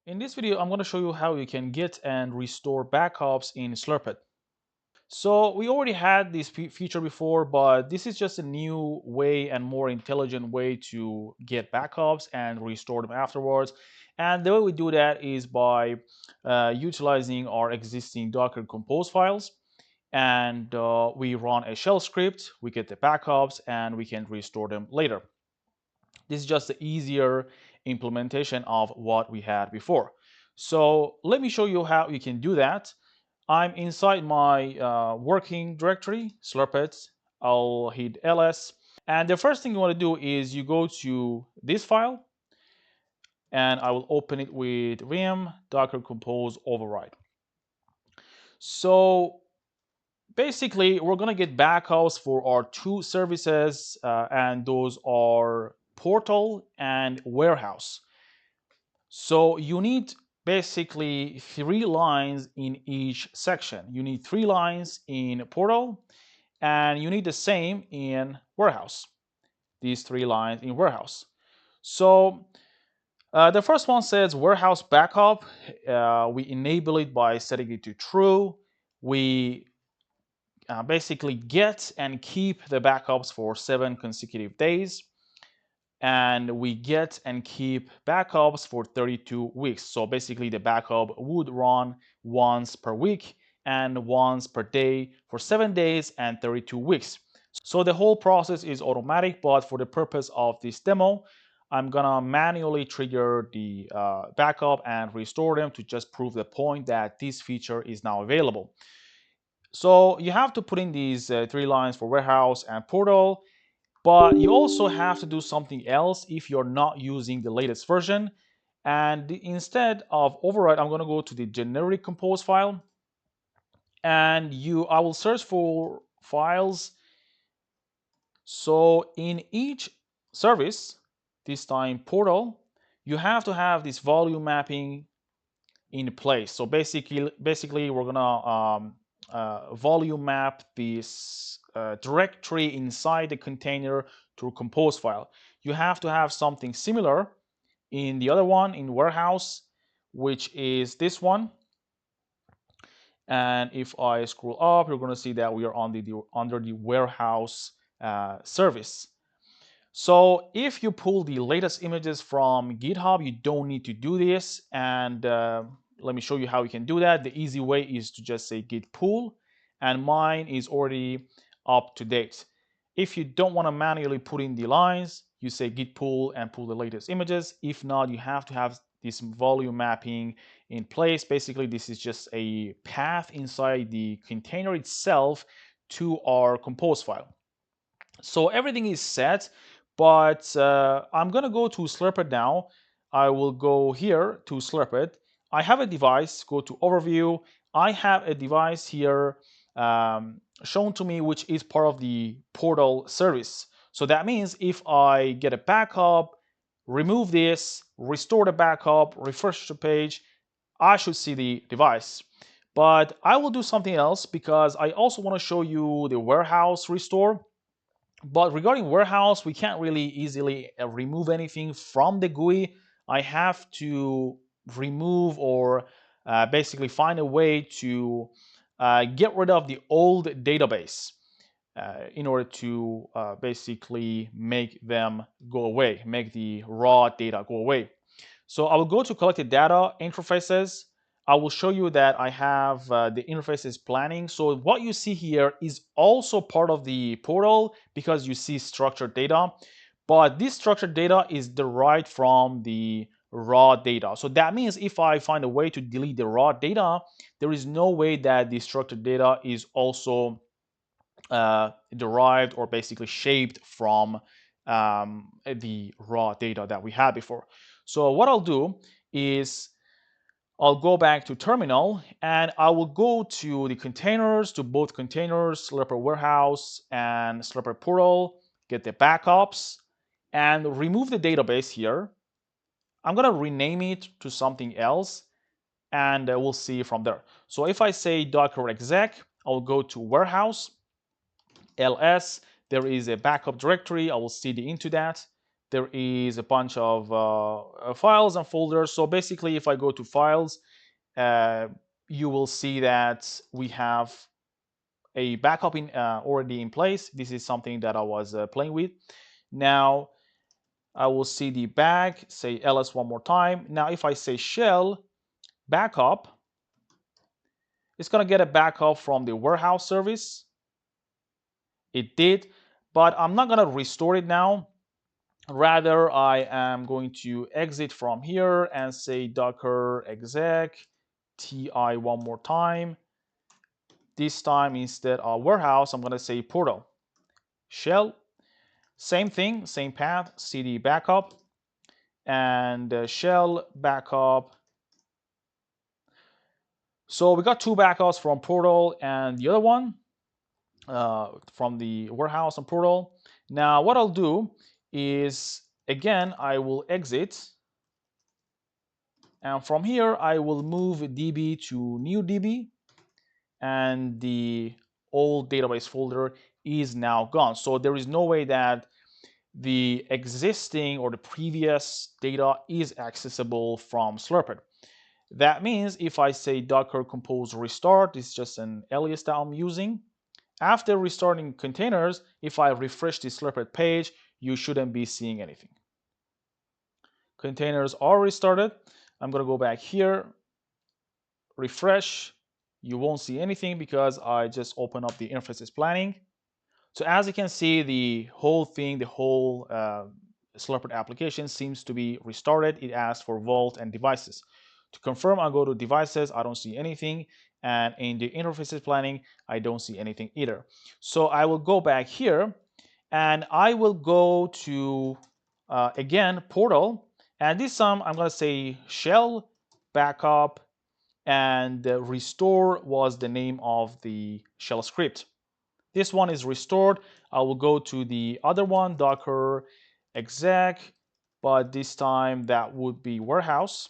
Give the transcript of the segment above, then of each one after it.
In this video, I'm going to show you how you can get and restore backups in Slurpit. So we already had this feature before, but this is just a new way and more intelligent way to get backups and restore them afterwards. And the way we do that is by utilizing our existing Docker Compose files. And we run a shell script, we get the backups, and we can restore them later. This is just the easier implementation of what we had before. So let me show you how you can do that. I'm inside my working directory, Slurpit. I'll hit ls. And the first thing you want to do is you go to this file, and I will open it with vim docker compose override. So basically, we're going to get backups for our two services, and those are portal and warehouse. So you need basically 3 lines in each section. You need 3 lines in portal, and you need the same in warehouse. These 3 lines in warehouse. So the first one says warehouse backup. We enable it by setting it to true. We basically get and keep the backups for 7 consecutive days. And we get and keep backups for 32 weeks. So basically the backup would run once per week and once per day for 7 days and 32 weeks. So the whole process is automatic, but for the purpose of this demo, I'm gonna manually trigger the backup and restore them to just prove the point that this feature is now available. So you have to put in these 3 lines for warehouse and portal, but you also have to do something else if you're not using the latest version. And instead of override, I'm going to go to the generic compose file, and I will search for files. So in each service, this time portal, you have to have this volume mapping in place. So basically we're gonna volume map this directory inside the container to a compose file. You have to have something similar in the other one in warehouse, which is this one. And if I scroll up, you're going to see that we are on under the warehouse service. So if you pull the latest images from GitHub, you don't need to do this. And let me show you how you can do that. The easy way is to just say git pull, and mine is already up to date. If you don't want to manually put in the lines, you say git pull and pull the latest images. If not, you have to have this volume mapping in place. Basically, this is just a path inside the container itself to our compose file. So everything is set, but I'm gonna go to Slurpit now. I will go here to Slurpit. I have a device, go to overview. I have a device here shown to me, which is part of the portal service. So that means if I get a backup, remove this, restore the backup, refresh the page, I should see the device. But I will do something else because I also want to show you the warehouse restore. But regarding warehouse, we can't really easily remove anything from the GUI. I have to remove or basically find a way to get rid of the old database in order to basically make them go away, make the raw data go away. So I will go to collected data interfaces. I will show you that I have the interfaces planning. So what you see here is also part of the portal because you see structured data, but this structured data is derived from the raw data. So that means if I find a way to delete the raw data, there is no way that the structured data is also derived or basically shaped from the raw data that we had before. So what I'll do is I'll go back to terminal and I will go to the containers, to both containers, Slurpit warehouse and Slurpit portal, get the backups and remove the database here. I'm going to rename it to something else and we'll see from there. So if I say docker exec, I'll go to warehouse, ls, there is a backup directory, I will cd into that, there is a bunch of files and folders. So basically, if I go to files, uh, you will see that we have a backup already in place. This is something that I was playing with. Now I will see the bag, say ls one more time. Now if I say shell backup, it's going to get a backup from the warehouse service. It did, but I'm not going to restore it now. Rather, I am going to exit from here and say docker exec ti one more time. This time, instead of warehouse, I'm going to say portal shell. Same thing, same path, cd backup and shell backup. So we got two backups from portal and the other one from the warehouse and portal. Now what I'll do is, again, I will exit, and from here I will move db to new db, and the old database folder is now gone. So there is no way that the existing or the previous data is accessible from Slurpit. That means if I say docker compose restart, it's just an alias that I'm using. After restarting containers, if I refresh the Slurpit page, you shouldn't be seeing anything. Containers are restarted. I'm going to go back here, refresh. You won't see anything because I just open up the interfaces planning. So as you can see, the whole thing, the whole Slurpit application seems to be restarted. It asks for Vault and devices. To confirm, I'll go to devices. I don't see anything. And in the interfaces planning, I don't see anything either. So I will go back here and I will go to, again, portal. And this time I'm going to say shell backup, and restore was the name of the shell script. This one is restored. I will go to the other one, docker exec, but this time that would be warehouse.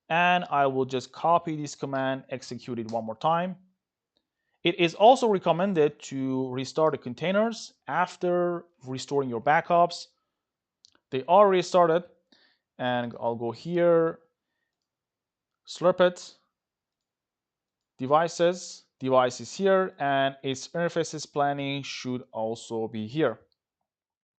And I will just copy this command, execute it one more time. It is also recommended to restart the containers after restoring your backups. They are restarted, and I'll go here, Slurpit, devices, device is here, and its interfaces planning should also be here.